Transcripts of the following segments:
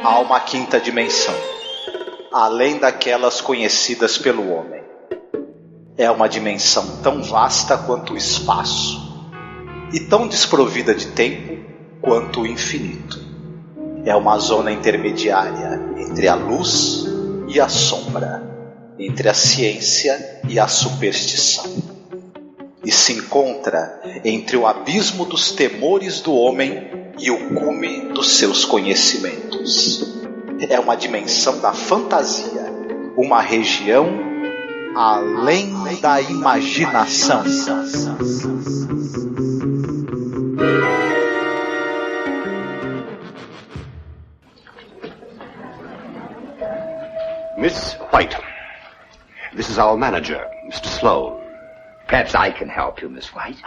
Há uma quinta dimensão, além daquelas conhecidas pelo homem. É uma dimensão tão vasta quanto o espaço, e tão desprovida de tempo quanto o infinito. É uma zona intermediária entre a luz e a sombra, entre a ciência e a superstição. E se encontra entre o abismo dos temores do homem e o cume dos seus conhecimentos. É uma dimensão da fantasia, uma região além da imaginação. Miss White, this is our manager, Mr. Sloan. Perhaps I can help you, Miss White.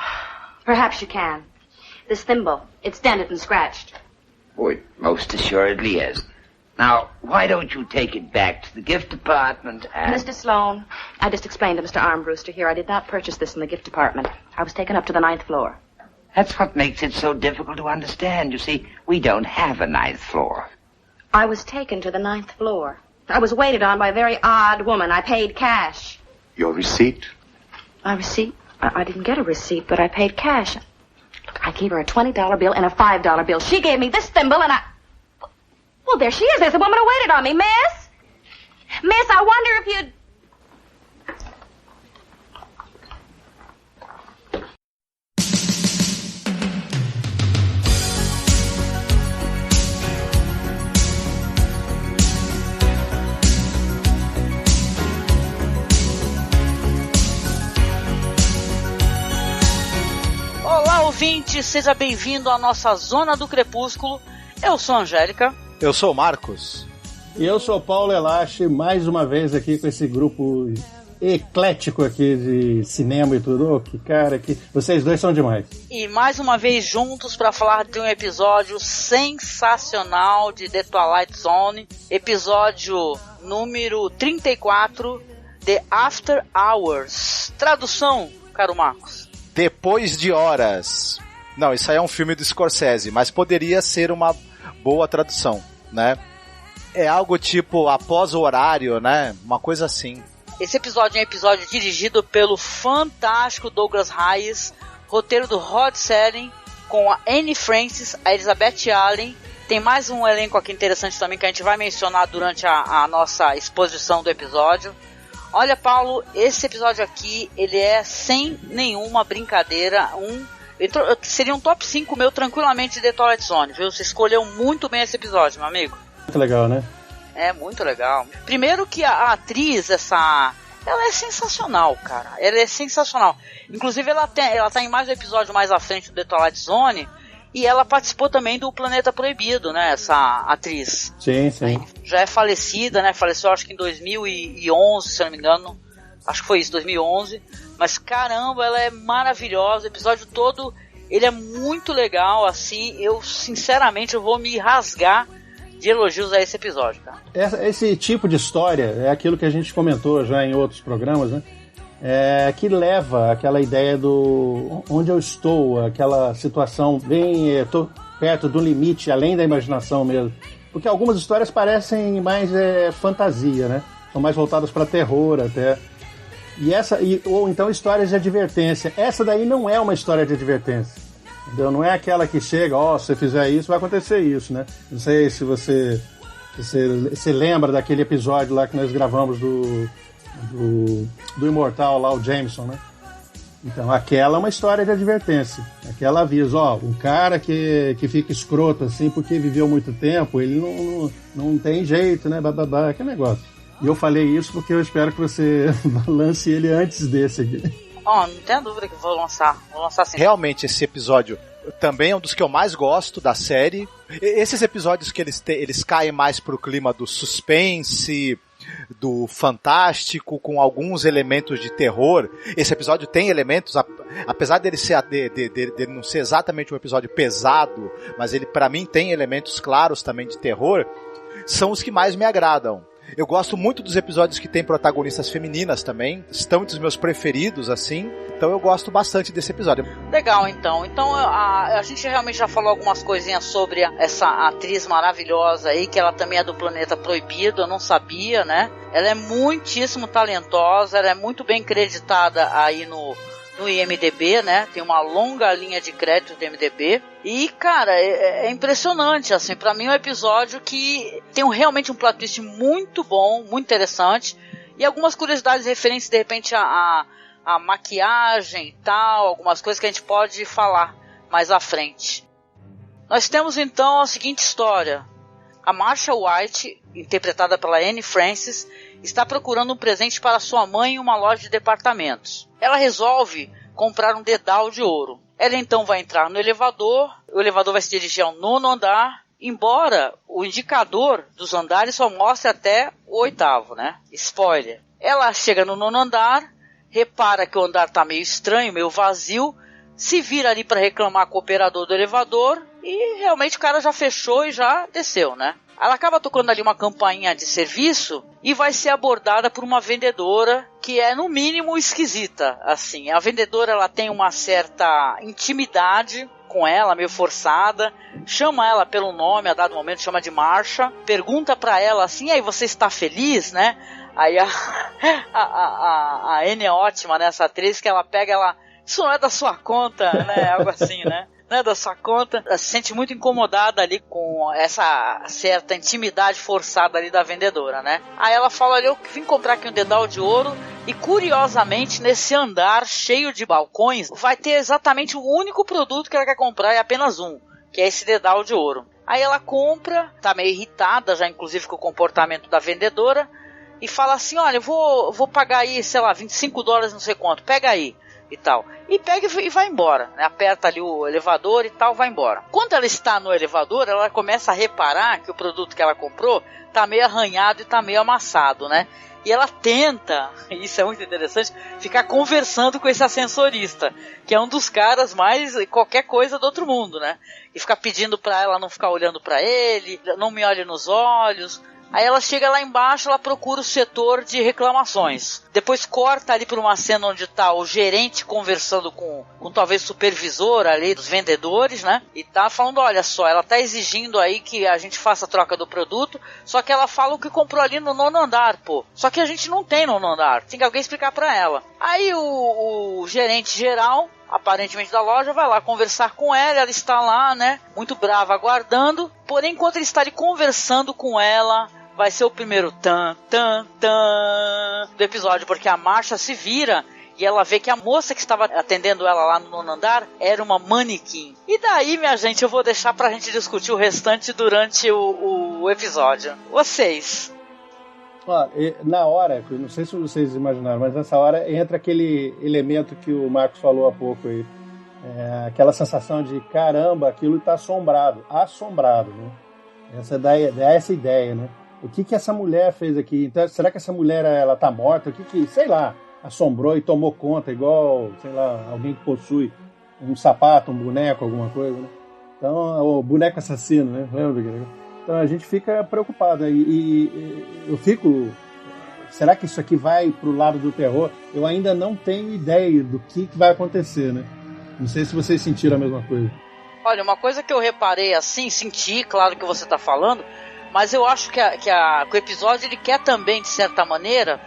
Perhaps you can. This thimble, it's dented and scratched. Oh, it most assuredly is. Now, why don't you take it back to the gift department and... Mr. Sloan, I just explained to Mr. Armbruster here I did not purchase this in the gift department. I was taken up to the 9th floor. That's what makes it so difficult to understand. You see, we don't have a 9th floor. I was taken to the 9th floor. I was waited on by a very odd woman. I paid cash. Your receipt? My receipt? I didn't get a receipt, but I paid cash. Look, I gave her a $20 bill and a $5 bill. She gave me this thimble and I... Well, there she is. There's a woman who waited on me. Miss? Miss, I wonder if you'd... Olá, ouvinte, seja bem-vindo à nossa Zona do Crepúsculo. Eu sou a Angélica. Eu sou o Marcos. E eu sou o Paulo Elache, mais uma vez aqui com esse grupo eclético aqui de cinema e tudo. Oh, que cara, que vocês dois são demais. E mais uma vez juntos para falar de um episódio sensacional de The Twilight Zone. Episódio número 34, The After Hours. Tradução, caro Marcos? Depois de horas. Não, isso aí é um filme do Scorsese, mas poderia ser uma boa tradução, né? É algo tipo após o horário, né? Uma coisa assim. Esse episódio é um episódio dirigido pelo fantástico Douglas Hayes, roteiro do Rod Serling, com a Anne Francis, a Elizabeth Allen. Tem mais um elenco aqui interessante também que a gente vai mencionar durante a nossa exposição do episódio. Olha, Paulo, esse episódio aqui, ele é sem nenhuma brincadeira, seria um top 5 meu tranquilamente de The Twilight Zone, viu? Você escolheu muito bem esse episódio, meu amigo. Muito legal, né? É, muito legal. Primeiro que a atriz, ela é sensacional, cara. Ela é sensacional. Inclusive, ela tá em mais um episódio mais à frente do The Twilight Zone, e ela participou também do Planeta Proibido, né? Essa atriz. Sim, sim. Já é falecida, né? Faleceu acho que em 2011, se eu não me engano. Acho que foi isso, 2011. Mas caramba, ela é maravilhosa. O episódio todo, ele é muito legal, assim. Eu, sinceramente, eu vou me rasgar de elogios a esse episódio, cara. Esse tipo de história é aquilo que a gente comentou já em outros programas, né? Que leva aquela ideia do onde eu estou, aquela situação bem... Estou perto do limite, além da imaginação mesmo. Porque algumas histórias parecem mais fantasia, né? São mais voltadas para terror até. Ou então histórias de advertência. Essa daí não é uma história de advertência. Entendeu? Não é aquela que chega, se você fizer isso, vai acontecer isso, né? Não sei se você lembra daquele episódio lá que nós gravamos do Imortal lá, o Jameson, né? Então, aquela é uma história de advertência. Aquela avisa, um cara que fica escroto assim porque viveu muito tempo, ele não tem jeito, né? Bababá, aquele negócio. E eu falei isso porque eu espero que você lance ele antes desse aqui. Não tenho dúvida que vou lançar sim. Realmente, esse episódio também é um dos que eu mais gosto da série. Esses episódios que eles caem mais pro clima do suspense, do fantástico, com alguns elementos de terror. Esse episódio tem elementos, apesar dele de não ser exatamente um episódio pesado, mas ele, pra mim, tem elementos claros também de terror, são os que mais me agradam. Eu gosto muito dos episódios que tem protagonistas femininas também. Estão entre os meus preferidos, assim. Então eu gosto bastante desse episódio. Legal, então. Então a gente realmente já falou algumas coisinhas sobre essa atriz maravilhosa aí, que ela também é do Planeta Proibido, eu não sabia, né? Ela é muitíssimo talentosa, ela é muito bem creditada aí no IMDB, né? Tem uma longa linha de crédito do IMDB. E, cara, é impressionante, assim. Pra mim é um episódio que tem realmente um plot twist muito bom, muito interessante. E algumas curiosidades referentes, de repente, a maquiagem e tal. Algumas coisas que a gente pode falar mais à frente. Nós temos, então, a seguinte história. A Marsha White, interpretada pela Anne Francis, está procurando um presente para sua mãe em uma loja de departamentos. Ela resolve comprar um dedal de ouro. Ela então vai entrar no elevador, o elevador vai se dirigir ao 9º andar, embora o indicador dos andares só mostre até o 8º, né? Spoiler. Ela chega no 9º andar, repara que o andar está meio estranho, meio vazio, se vira ali para reclamar com o operador do elevador e realmente o cara já fechou e já desceu, né? Ela acaba tocando ali uma campainha de serviço e vai ser abordada por uma vendedora que é no mínimo esquisita, assim. A vendedora, ela tem uma certa intimidade com ela, meio forçada, chama ela pelo nome, a dado momento chama de Marsha, pergunta pra ela assim, aí você está feliz, né? Aí a Anne é ótima, né, essa atriz, que ela pega, isso não é da sua conta, né, algo assim, né? Não é da sua conta, ela se sente muito incomodada ali com essa certa intimidade forçada ali da vendedora, né? Aí ela fala ali, eu vim comprar aqui um dedal de ouro e curiosamente nesse andar cheio de balcões vai ter exatamente o único produto que ela quer comprar, é apenas um, que é esse dedal de ouro. Aí ela compra, tá meio irritada já inclusive com o comportamento da vendedora e fala assim, olha, eu vou pagar aí, sei lá, $25, não sei quanto, pega aí. E tal, e pega e vai embora, né? Aperta ali o elevador e tal, vai embora. Quando ela está no elevador, ela começa a reparar que o produto que ela comprou tá meio arranhado e tá meio amassado, né? E ela tenta, isso é muito interessante, ficar conversando com esse ascensorista, que é um dos caras mais qualquer coisa do outro mundo, né? E ficar pedindo pra ela não ficar olhando pra ele, não me olhe nos olhos. Aí ela chega lá embaixo, ela procura o setor de reclamações. Depois corta ali para uma cena onde está o gerente conversando com talvez o supervisor ali dos vendedores, né? E tá falando, olha só, ela tá exigindo aí que a gente faça a troca do produto, só que ela fala o que comprou ali no 9º andar, pô. Só que a gente não tem no 9º andar, tem que alguém explicar para ela. Aí o gerente geral, aparentemente da loja, vai lá conversar com ela está lá, né, muito brava, aguardando, porém enquanto ele está ali conversando com ela, vai ser o primeiro tan do episódio, porque a Marsha se vira e ela vê que a moça que estava atendendo ela lá no 9º andar era uma manequim. E daí, minha gente, eu vou deixar pra gente discutir o restante durante o episódio. Vocês... Na hora, não sei se vocês imaginaram, mas nessa hora entra aquele elemento que o Marcos falou há pouco aí. Aquela sensação de, caramba, aquilo está assombrado, né? Essa ideia, né? O que essa mulher fez aqui? Então, será que essa mulher, ela tá morta? O que, sei lá, assombrou e tomou conta, igual, sei lá, alguém que possui um sapato, um boneco, alguma coisa, né? Então, o boneco assassino, né? Lembra? Então a gente fica preocupado e eu fico... Será que isso aqui vai pro lado do terror? Eu ainda não tenho ideia do que vai acontecer, né? Não sei se vocês sentiram a mesma coisa. Olha, uma coisa que eu reparei assim, senti, claro que você tá falando, mas eu acho que o episódio ele quer também, de certa maneira,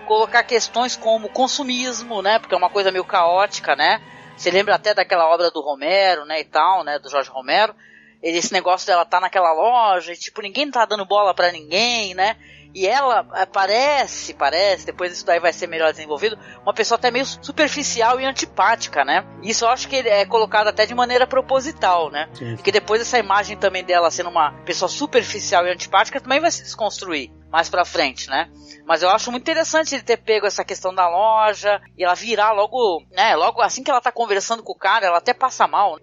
colocar questões como consumismo, né? Porque é uma coisa meio caótica, né? Você lembra até daquela obra do Romero, né? E tal, né? Do Jorge Romero. Esse negócio dela tá naquela loja e, tipo, ninguém tá dando bola pra ninguém, né? E ela parece, depois isso daí vai ser melhor desenvolvido, uma pessoa até meio superficial e antipática, né? Isso eu acho que é colocado até de maneira proposital, né? Sim. Porque depois essa imagem também dela sendo uma pessoa superficial e antipática também vai se desconstruir mais pra frente, né? Mas eu acho muito interessante ele ter pego essa questão da loja e ela virar logo, né? Logo assim que ela tá conversando com o cara, ela até passa mal.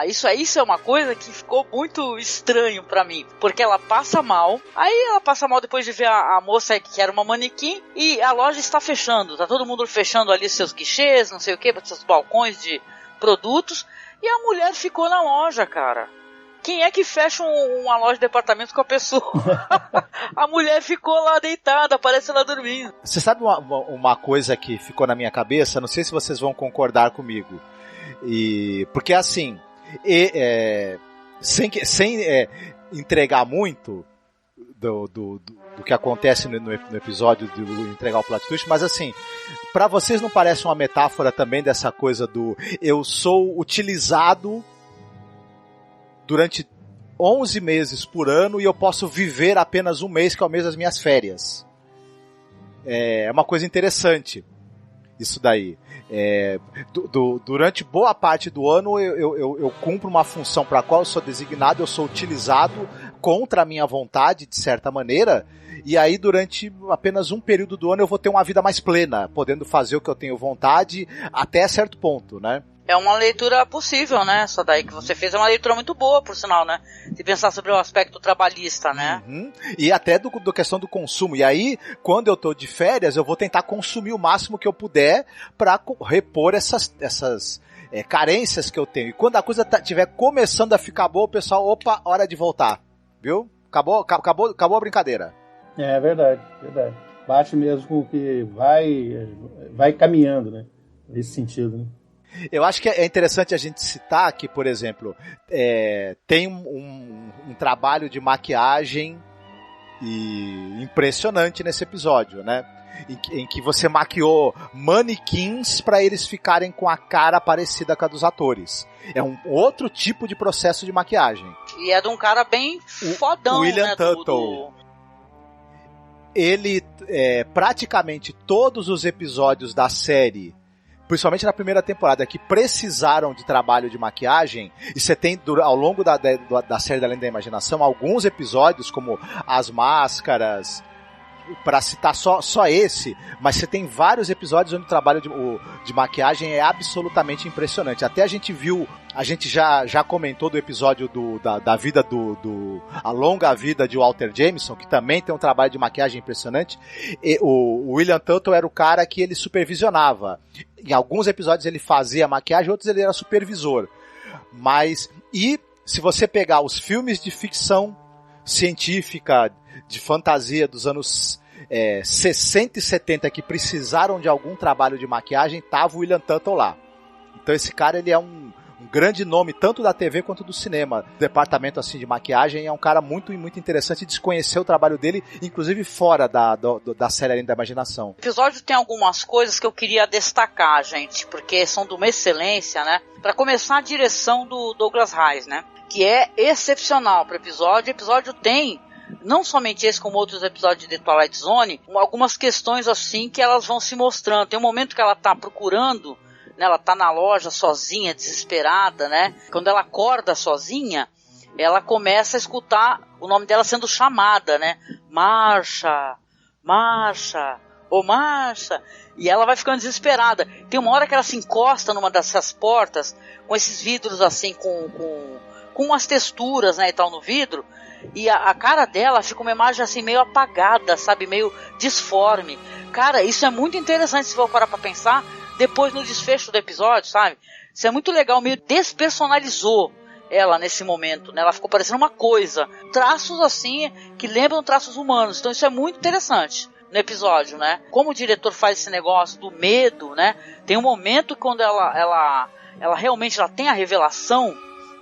Isso é uma coisa que ficou muito estranho pra mim, porque ela passa mal, aí ela passa mal depois de ver a moça que era uma manequim e a loja está fechando, tá todo mundo fechando ali seus guichês, não sei o que, seus balcões de produtos, e a mulher ficou na loja, cara. quem é que fecha uma loja de departamento com a pessoa? A mulher ficou lá deitada, parece ela dormindo. Você sabe uma coisa que ficou na minha cabeça? Não sei se vocês vão concordar comigo. Porque assim, sem entregar muito do que acontece no episódio do entregar o plot twist, mas assim, pra vocês não parece uma metáfora também dessa coisa do eu sou utilizado durante 11 meses por ano e eu posso viver apenas um mês, que é o mês das minhas férias. É uma coisa interessante isso daí. Durante boa parte do ano eu cumpro uma função para a qual eu sou designado, eu sou utilizado contra a minha vontade, de certa maneira, e aí durante apenas um período do ano eu vou ter uma vida mais plena, podendo fazer o que eu tenho vontade até certo ponto, né? É uma leitura possível, né? Essa daí que você fez é uma leitura muito boa, por sinal, né? Se pensar sobre o aspecto trabalhista, né? Uhum. E até do questão do consumo. E aí, quando eu tô de férias, eu vou tentar consumir o máximo que eu puder para repor essas carências que eu tenho. E quando a coisa estiver começando a ficar boa, o pessoal, opa, hora de voltar. Viu? Acabou a brincadeira. É verdade. Bate mesmo com o que vai caminhando, né? Nesse sentido, né? Eu acho que é interessante a gente citar que, por exemplo, tem um trabalho de maquiagem impressionante nesse episódio, né? Em que você maquiou manequins para eles ficarem com a cara parecida com a dos atores. É um outro tipo de processo de maquiagem. E é de um cara bem fodão, William né? Tuttle. Ele, praticamente todos os episódios da série, principalmente na primeira temporada, que precisaram de trabalho de maquiagem, e você tem, ao longo da série da Além da Imaginação, alguns episódios, como As Máscaras, para citar só esse, mas você tem vários episódios onde o trabalho de maquiagem é absolutamente impressionante. Até a gente já comentou do episódio da vida a longa vida de Walter Jameson, que também tem um trabalho de maquiagem impressionante. E o William Tuttle era o cara que ele supervisionava. Em alguns episódios ele fazia maquiagem, outros ele era supervisor. E se você pegar os filmes de ficção científica, de fantasia dos anos 60 e 70 que precisaram de algum trabalho de maquiagem, tava o William Tuttle lá. Então esse cara, ele é um grande nome, tanto da TV quanto do cinema. O departamento assim de maquiagem é um cara muito, muito interessante de se conhecer o trabalho dele, inclusive fora da série Além da Imaginação. O episódio tem algumas coisas que eu queria destacar, gente, porque são de uma excelência, né? Para começar, a direção do Douglas Reis, né? Que é excepcional para o episódio. O episódio tem, não somente esse, como outros episódios de The Twilight Zone, algumas questões assim que elas vão se mostrando. Tem um momento que ela tá procurando, né, ela tá na loja sozinha, desesperada, né? Quando ela acorda sozinha, ela começa a escutar o nome dela sendo chamada, né? Marcia, Marcia, ô Marcia. E ela vai ficando desesperada. Tem uma hora que ela se encosta numa dessas portas, com esses vidros assim, com umas texturas, né, e tal, no vidro, e a cara dela fica uma imagem assim meio apagada, sabe, meio disforme. Cara, isso é muito interessante se for parar pra pensar depois no desfecho do episódio, sabe? Isso é muito legal, meio despersonalizou ela nesse momento, né? Ela ficou parecendo uma coisa, traços assim que lembram traços humanos. Então isso é muito interessante no episódio, né? Como o diretor faz esse negócio do medo, né? Tem um momento quando ela realmente tem a revelação,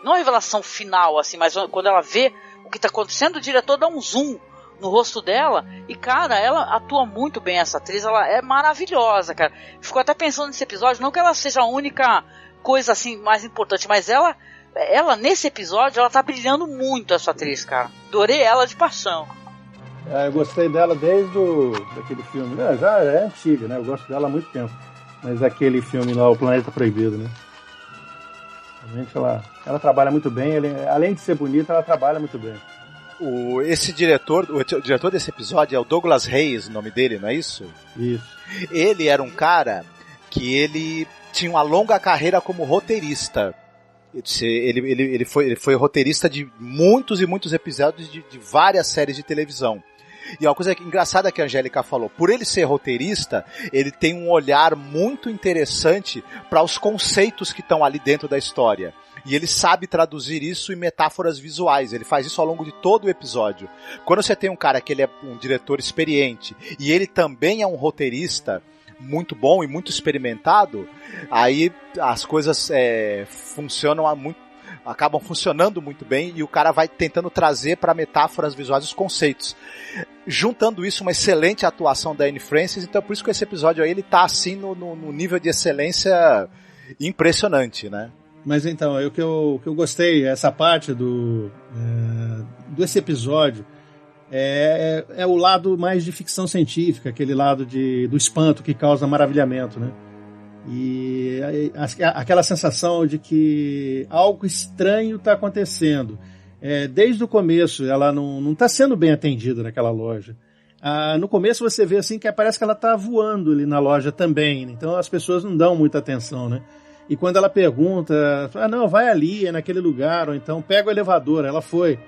não a revelação final, assim, mas quando ela vê o que está acontecendo, o diretor dá um zoom no rosto dela, e cara, ela atua muito bem, essa atriz, ela é maravilhosa, cara. Ficou até pensando nesse episódio, não que ela seja a única coisa assim mais importante, mas ela nesse episódio, ela tá brilhando muito, essa atriz, cara. Adorei ela de paixão. Eu gostei dela desde daquele filme, já é antiga, né? Eu gosto dela há muito tempo, mas aquele filme lá, O Planeta Proibido, né? Realmente ela trabalha muito bem, além de ser bonita, ela trabalha muito bem. O diretor desse episódio é o Douglas Reis, o nome dele, não é isso? Isso. Ele era um cara que ele tinha uma longa carreira como roteirista. Ele foi roteirista de muitos e muitos episódios de várias séries de televisão. E uma coisa engraçada que a Angélica falou, por ele ser roteirista, ele tem um olhar muito interessante para os conceitos que estão ali dentro da história. E ele sabe traduzir isso em metáforas visuais. Ele faz isso ao longo de todo o episódio. Quando você tem um cara que ele é um diretor experiente e ele também é um roteirista muito bom e muito experimentado, aí as coisas acabam funcionando muito bem e o cara vai tentando trazer para metáforas visuais os conceitos. Juntando isso, uma excelente atuação da Anne Francis, então por isso que esse episódio aí ele tá assim no nível de excelência impressionante, né? Mas então, o que eu gostei, essa parte desse episódio, é o lado mais de ficção científica, aquele lado do espanto que causa maravilhamento, né? E aquela sensação de que algo estranho está acontecendo. Desde o começo, ela não está sendo bem atendida naquela loja. No começo você vê assim que parece que ela está voando ali na loja também, né? Então as pessoas não dão muita atenção, né? E quando ela pergunta, não, vai ali, é naquele lugar, ou então pega o elevador, ela foi.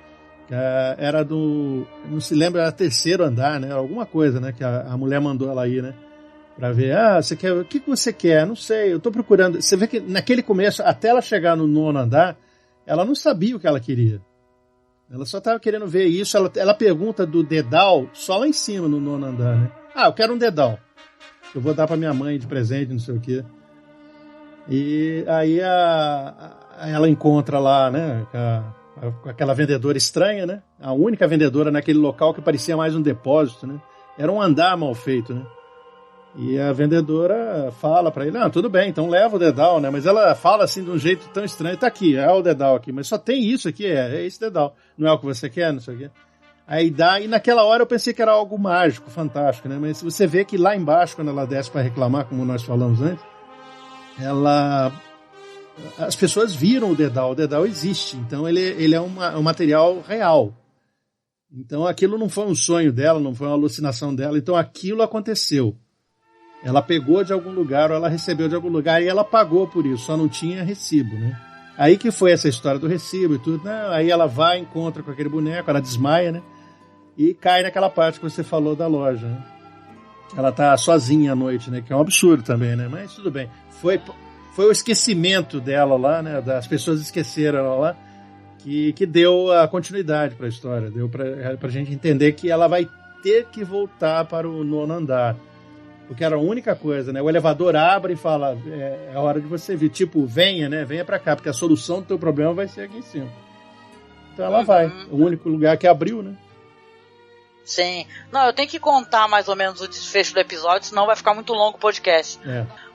Era não se lembra, era 3º andar, né? Alguma coisa, né? Que a mulher mandou ela ir, né? Pra ver, você quer, o que você quer? Não sei, eu tô procurando. Você vê que naquele começo, até ela chegar no 9º andar, ela não sabia o que ela queria. Ela só tava querendo ver isso. Ela pergunta do dedal só lá em cima, no 9º andar, né? Eu quero um dedal. Eu vou dar pra minha mãe de presente, não sei o quê. E aí ela encontra lá, né, com aquela vendedora estranha, né? A única vendedora naquele local que parecia mais um depósito, né? Era um andar mal feito, né? E a vendedora fala pra ele, tudo bem, então leva o dedal, né? Mas ela fala assim de um jeito tão estranho, tá aqui, é o dedal aqui, mas só tem isso aqui, é esse dedal. Não é o que você quer, não sei o quê. Aí e naquela hora eu pensei que era algo mágico, fantástico, né? Mas você vê que lá embaixo, quando ela desce para reclamar, como nós falamos antes, as pessoas viram o dedal existe, então ele é um material real. Então aquilo não foi um sonho dela, não foi uma alucinação dela, então aquilo aconteceu. Ela pegou de algum lugar ou ela recebeu de algum lugar e ela pagou por isso, só não tinha recibo, né? Aí que foi essa história do recibo e tudo, né? Aí ela vai, encontra com aquele boneco, ela desmaia, né? E cai naquela parte que você falou da loja, né? Ela tá sozinha à noite, né? Que é um absurdo também, né? Mas tudo bem. Foi o esquecimento dela lá, né? Das pessoas esqueceram ela lá, que deu a continuidade para a história. Deu pra gente entender que ela vai ter que voltar para o 9º andar. Porque era a única coisa, né? O elevador abre e fala, é hora de você vir. Tipo, venha, né? Venha pra cá, porque a solução do teu problema vai ser aqui em cima. Então ela vai. O único lugar que abriu, né? Sim. Não, eu tenho que contar mais ou menos o desfecho do episódio, senão vai ficar muito longo o podcast.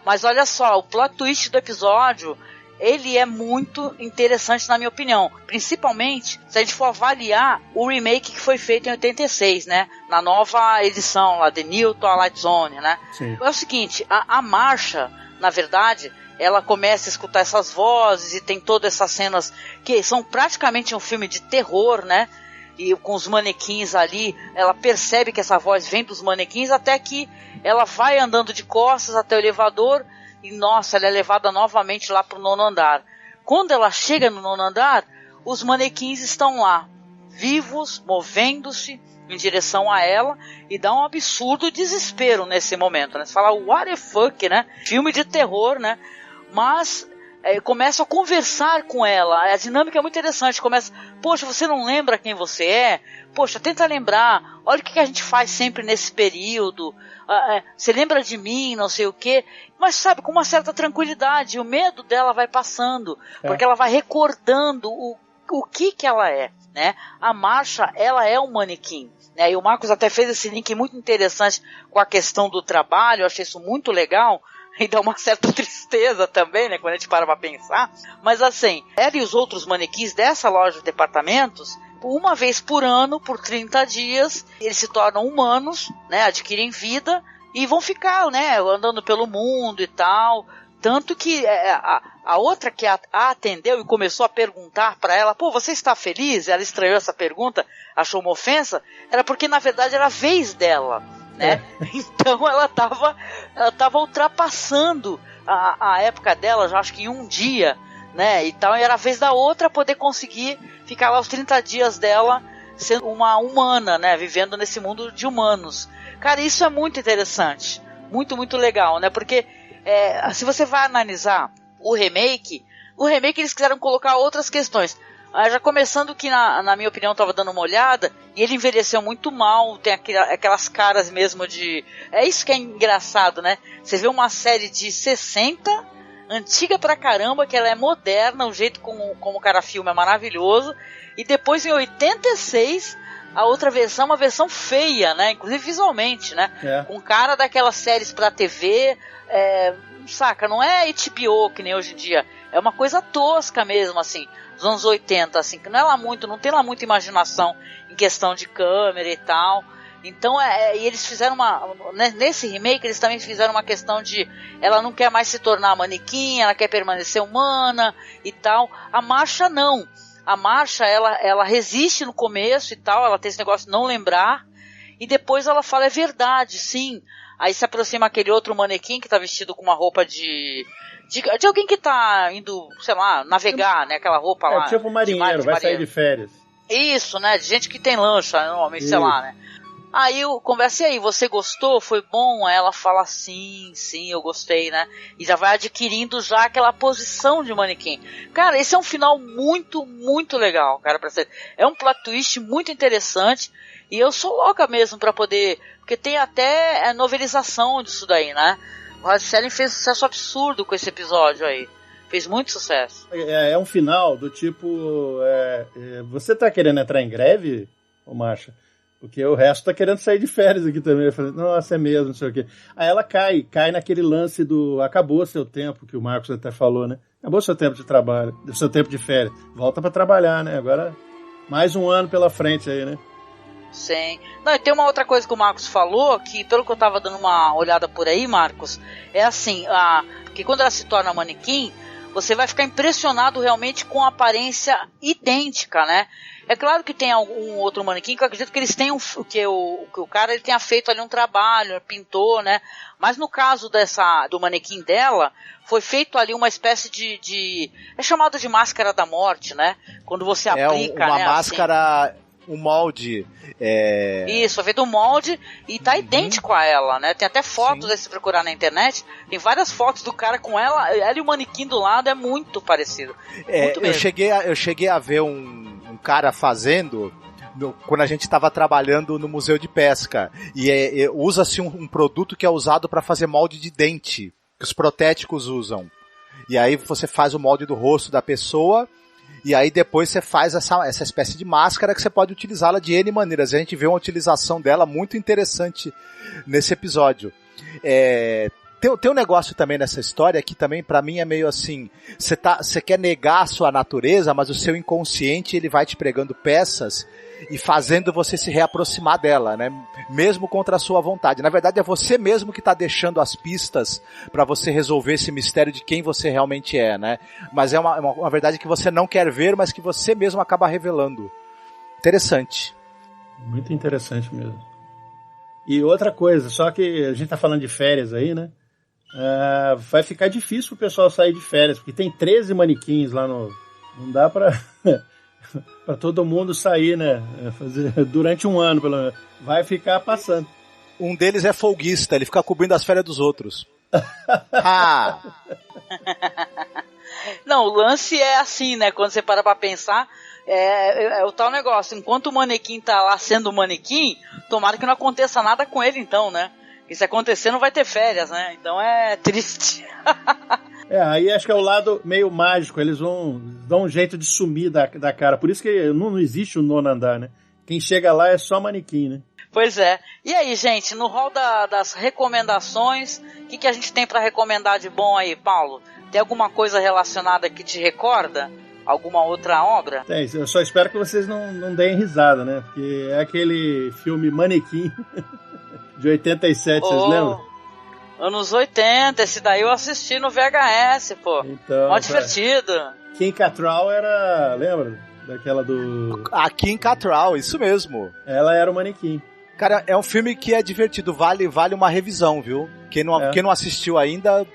Mas olha só, o plot twist do episódio, ele é muito interessante na minha opinião. Principalmente se a gente for avaliar o remake que foi feito em 86, né? Na nova edição lá, The New Twilight Zone, né? Sim. É o seguinte, a Marcia, na verdade, ela começa a escutar essas vozes e tem todas essas cenas que são praticamente um filme de terror, né? E com os manequins ali, ela percebe que essa voz vem dos manequins, até que ela vai andando de costas até o elevador e, nossa, ela é levada novamente lá para o 9º andar. Quando ela chega no 9º andar, os manequins estão lá, vivos, movendo-se em direção a ela, e dá um absurdo desespero nesse momento, né? Você fala, what the fuck, né? Filme de terror, né? Mas começa a conversar com ela, a dinâmica é muito interessante, começa, poxa, você não lembra quem você é? Poxa, tenta lembrar, olha o que a gente faz sempre nesse período, você lembra de mim, não sei o quê, mas sabe, com uma certa tranquilidade, o medo dela vai passando, porque ela vai recordando o que ela é, né? A Marcia, ela é um manequim, né? E o Marcos até fez esse link muito interessante com a questão do trabalho, eu achei isso muito legal, e dá uma certa tristeza também, né, quando a gente para pra pensar. Mas assim, ela e os outros manequins dessa loja de departamentos, uma vez por ano, por 30 dias, eles se tornam humanos, né, adquirem vida e vão ficar, né, andando pelo mundo e tal. Tanto que a outra que a atendeu e começou a perguntar para ela, pô, você está feliz? Ela estranhou essa pergunta, achou uma ofensa, era porque na verdade era a vez dela, né? Então ela tava ultrapassando a época dela, já acho que em um dia, né? E tal, e era a vez da outra poder conseguir ficar lá os 30 dias dela sendo uma humana, né? Vivendo nesse mundo de humanos. Cara, isso é muito interessante. Muito, muito legal, né? Porque se você vai analisar o remake eles quiseram colocar outras questões. Já começando que, na minha opinião, estava dando uma olhada, e ele envelheceu muito mal, tem aquelas caras mesmo de... É isso que é engraçado, né? Você vê uma série de 60, antiga pra caramba, que ela é moderna, o jeito como o cara filma é maravilhoso, e depois em 86, a outra versão é uma versão feia, né? Inclusive visualmente, né? Com cara daquelas séries pra TV, saca? Não é HBO que nem hoje em dia, é uma coisa tosca mesmo, assim, dos anos 80, assim, que não tem lá muita imaginação em questão de câmera e tal. Então, e eles fizeram nesse remake, eles também fizeram uma questão de, ela não quer mais se tornar manequim, ela quer permanecer humana e tal. A Marcia não. A Marcia, ela resiste no começo e tal, ela tem esse negócio de não lembrar, e depois ela fala, é verdade, sim. Aí se aproxima aquele outro manequim que tá vestido com uma roupa de alguém que tá indo, sei lá, navegar, né? Aquela roupa lá. Tipo marinheiro, vai sair de férias. Isso, né? De gente que tem lancha, normalmente, sei lá, né? Aí eu converso, e aí, você gostou? Foi bom? Aí ela fala, sim, eu gostei, né? E já vai adquirindo já aquela posição de manequim. Cara, esse é um final muito, muito legal, cara, pra ser. É um plot twist muito interessante. E eu sou louca mesmo pra poder... Porque tem até novelização disso daí, né? O Rod Serling fez sucesso absurdo com esse episódio aí. Fez muito sucesso. É um final do tipo... você tá querendo entrar em greve, ô Marcia? Porque o resto tá querendo sair de férias aqui também. Eu falei, nossa, é mesmo, não sei o quê. Aí ela cai naquele lance do... Acabou seu tempo, que o Marcos até falou, né? Acabou seu tempo de trabalho, seu tempo de férias. Volta pra trabalhar, né? Agora, mais um ano pela frente aí, né? Sim. Não, e tem uma outra coisa que o Marcos falou, que pelo que eu tava dando uma olhada por aí, Marcos, é assim, que quando ela se torna manequim, você vai ficar impressionado realmente com a aparência idêntica, né? É claro que tem algum outro manequim que eu acredito que eles tenham, que o cara ele tenha feito ali um trabalho, pintou, né? Mas no caso do manequim dela, foi feito ali uma espécie de é chamado de máscara da morte, né? Quando você aplica, uma né, máscara... Assim, um molde. Isso, é feito um molde e tá idêntico a ela, né? Tem até fotos aí, se procurar na internet, tem várias fotos do cara com ela e o manequim do lado é muito parecido. Muito mesmo. Eu cheguei a ver um cara fazendo quando a gente estava trabalhando no museu de pesca e usa-se um produto que é usado para fazer molde de dente, que os protéticos usam. E aí você faz o molde do rosto da pessoa. E aí depois você faz essa espécie de máscara que você pode utilizá-la de N maneiras. A gente vê uma utilização dela muito interessante nesse episódio. Tem um negócio também nessa história que também pra mim é meio assim, você quer negar a sua natureza, mas o seu inconsciente ele vai te pregando peças e fazendo você se reaproximar dela, né? Mesmo contra a sua vontade. Na verdade é você mesmo que tá deixando as pistas pra você resolver esse mistério de quem você realmente é, né? Mas é uma verdade que você não quer ver, mas que você mesmo acaba revelando. Interessante. Muito interessante mesmo. E outra coisa, só que a gente tá falando de férias aí, né? Vai ficar difícil pro pessoal sair de férias, porque tem 13 manequins lá no... Não dá pra... para todo mundo sair, né? Durante um ano, pelo menos. Vai ficar passando. Um deles é folguista, ele fica cobrindo as férias dos outros. Não, o lance é assim, né? Quando você para pra pensar, é o tal negócio. Enquanto o manequim tá lá sendo manequim, tomara que não aconteça nada com ele, então, né? E se acontecer, não vai ter férias, né? Então é triste. Aí acho que é o lado meio mágico, eles dão um jeito de sumir da cara, por isso que não existe o nono andar, né? Quem chega lá é só manequim, né? Pois é. E aí, gente, no rol das recomendações, o que a gente tem pra recomendar de bom aí, Paulo? Tem alguma coisa relacionada que te recorda? Alguma outra obra? Tem, eu só espero que vocês não deem risada, né? Porque é aquele filme Manequim, de 87, vocês lembram? Anos 80, esse daí eu assisti no VHS, pô. Então, mó divertido. Kim Cattrall era... Lembra? Daquela do... A Kim Cattrall, isso mesmo. Ela era o manequim. Cara, é um filme que é divertido, vale uma revisão, viu? Quem não assistiu ainda,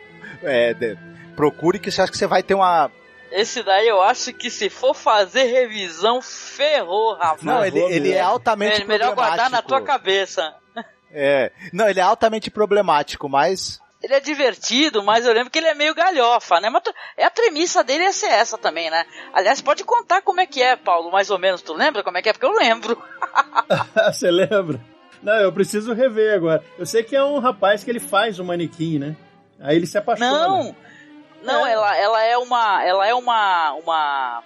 procure que você acha que você vai ter uma Esse daí eu acho que se for fazer revisão, ferrou, rapaz. Não, ele é altamente problemático. Melhor guardar na tua cabeça. Não, ele é altamente problemático, mas... Ele é divertido, mas eu lembro que ele é meio galhofa, né? Mas a premissa dele ia ser essa também, né? Aliás, pode contar como é que é, Paulo, mais ou menos. Tu lembra como é que é? Porque eu lembro. Você lembra? Não, eu preciso rever agora. Eu sei que é um rapaz que ele faz um manequim, né? Aí ele se apaixona. Não, ela é uma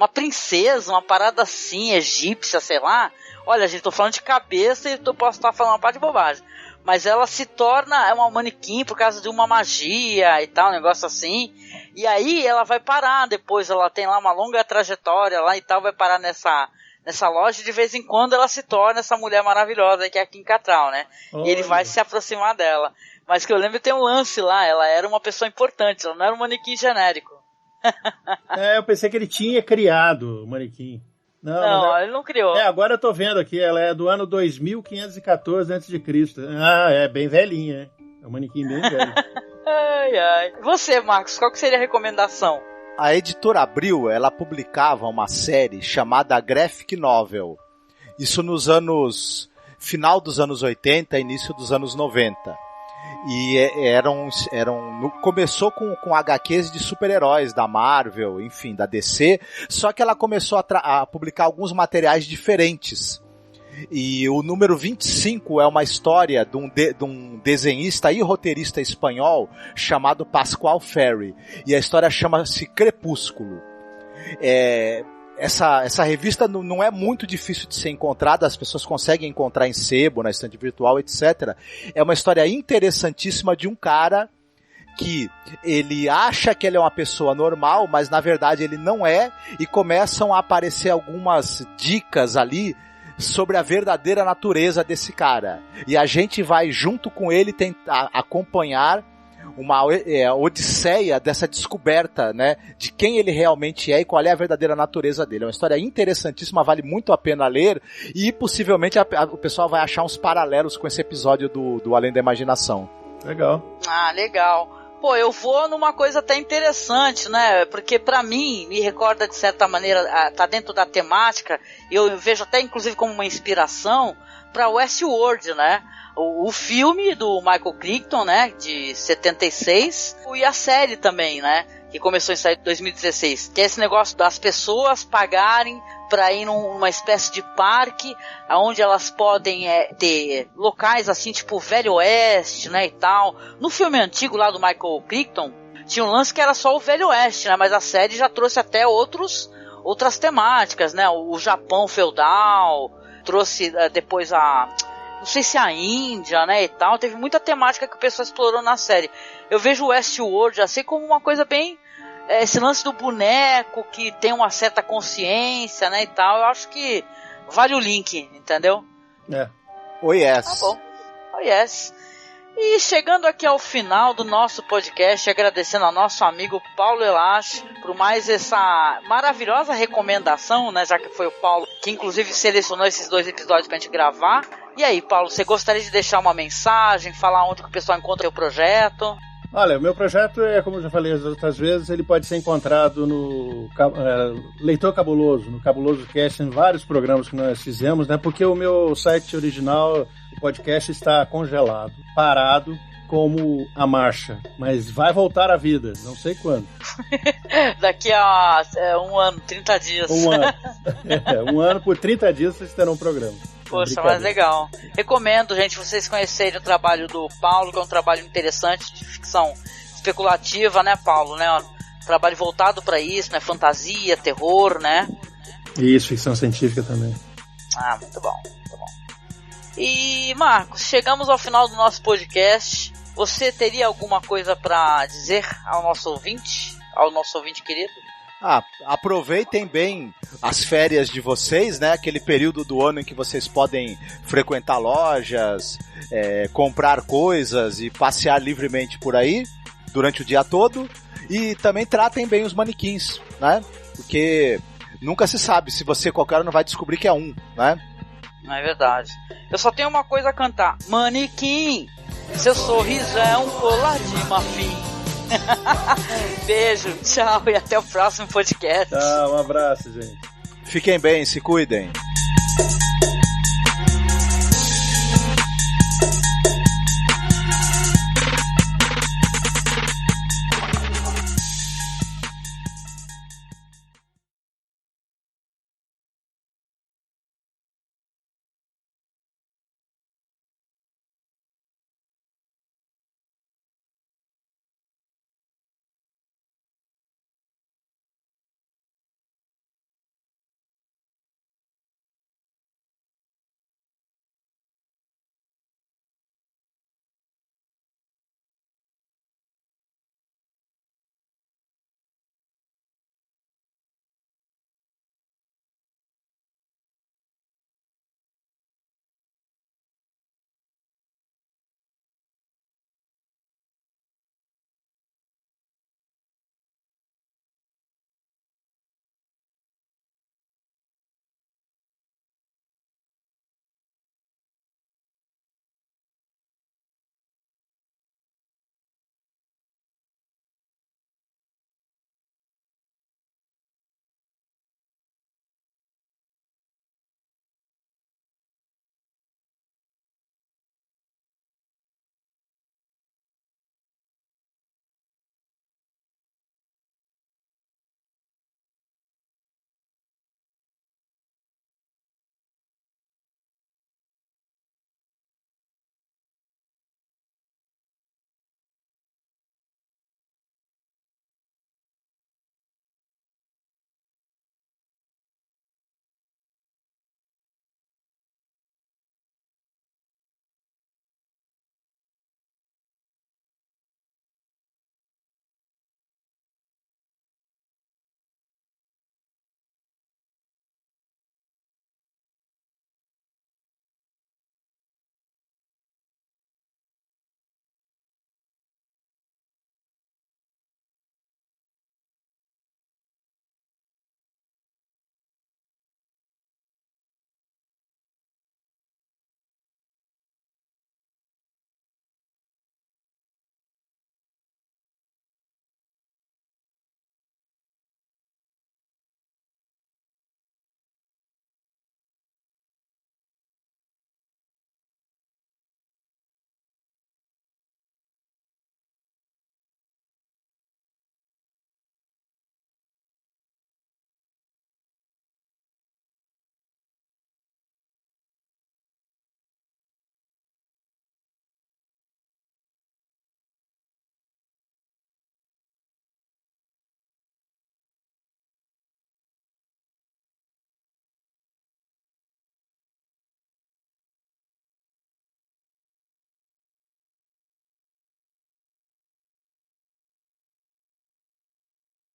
princesa, uma parada assim, egípcia, sei lá. Olha, gente, tô falando de cabeça e eu posso estar falando uma parte de bobagem. Mas ela se torna uma manequim por causa de uma magia e tal, um negócio assim. E aí ela vai parar depois, ela tem lá uma longa trajetória lá e tal, vai parar nessa loja e de vez em quando ela se torna essa mulher maravilhosa que é a Kim Cattrall, né? E ele vai se aproximar dela. Mas que eu lembro tem um lance lá, ela era uma pessoa importante, ela não era um manequim genérico. Eu pensei que ele tinha criado o manequim. Não, ele não criou. Agora eu tô vendo aqui, ela é do ano 2514 a.C. Ah, é bem velhinha, hein? É um manequim bem velho. Ai. E você, Marcos, qual que seria a recomendação? A editora Abril, ela publicava uma série chamada Graphic Novel. Isso nos final dos anos 80, início dos anos 90. E começou com HQs de super-heróis da Marvel, enfim, da DC, só que ela começou a publicar alguns materiais diferentes. E o número 25 é uma história de um desenhista e roteirista espanhol chamado Pasqual Ferry. E a história chama-se Crepúsculo. Essa revista não é muito difícil de ser encontrada, as pessoas conseguem encontrar em sebo, na estante virtual, etc. É uma história interessantíssima de um cara que ele acha que ele é uma pessoa normal, mas na verdade ele não é, e começam a aparecer algumas dicas ali sobre a verdadeira natureza desse cara. E a gente vai junto com ele tentar acompanhar uma odisseia dessa descoberta, né, de quem ele realmente é e qual é a verdadeira natureza dele. É uma história interessantíssima, vale muito a pena ler e possivelmente o pessoal vai achar uns paralelos com esse episódio do Além da Imaginação. Legal. Ah, legal. Pô, eu vou numa coisa até interessante, né, porque pra mim, me recorda de certa maneira, tá dentro da temática, eu vejo até inclusive como uma inspiração pra Westworld, né. O filme do Michael Crichton, né, de 76, e a série também, né, que começou a sair em 2016, que é esse negócio das pessoas pagarem para ir numa espécie de parque, onde elas podem ter locais assim, tipo Velho Oeste, né, e tal. No filme antigo lá do Michael Crichton, tinha um lance que era só o Velho Oeste, né, mas a série já trouxe até outras temáticas, né, o Japão feudal, trouxe depois não sei se a Índia, né, e tal, teve muita temática que o pessoal explorou na série. Eu vejo o Westworld assim como uma coisa bem... esse lance do boneco que tem uma certa consciência, né, e tal, eu acho que vale o link, entendeu? Oh yes. Tá bom. Oh yes. E chegando aqui ao final do nosso podcast, agradecendo ao nosso amigo Paulo Elache por mais essa maravilhosa recomendação, né, já que foi o Paulo que inclusive selecionou esses 2 episódios pra gente gravar. E aí, Paulo, você gostaria de deixar uma mensagem, falar onde que o pessoal encontra o projeto? Olha, o meu projeto como eu já falei as outras vezes, ele pode ser encontrado no Leitor Cabuloso, no Cabuloso Cast, em vários programas que nós fizemos, né? Porque o meu site original, o podcast, está congelado, parado, como a marcha. Mas vai voltar à vida, não sei quando. Daqui a 1 ano, 30 dias. 1 ano. 1 ano, por 30 dias vocês terão um programa. Poxa, mas legal. Recomendo, gente, vocês conhecerem o trabalho do Paulo, que é um trabalho interessante de ficção especulativa, né, Paulo? Né? Um trabalho voltado para isso, né? Fantasia, terror, né? Isso, ficção científica também. Ah, muito bom, muito bom. E, Marcos, chegamos ao final do nosso podcast. Você teria alguma coisa para dizer ao nosso ouvinte querido? Aproveitem bem as férias de vocês, né? Aquele período do ano em que vocês podem frequentar lojas, comprar coisas e passear livremente por aí durante o dia todo. E também tratem bem os manequins, né? Porque nunca se sabe se você qualquer hora não vai descobrir que é um, né? É verdade. Eu só tenho uma coisa a cantar. Manequim, seu sorriso é um colar de marfim. Beijo, tchau e até o próximo podcast. Tchau, um abraço, gente. Fiquem bem, se cuidem.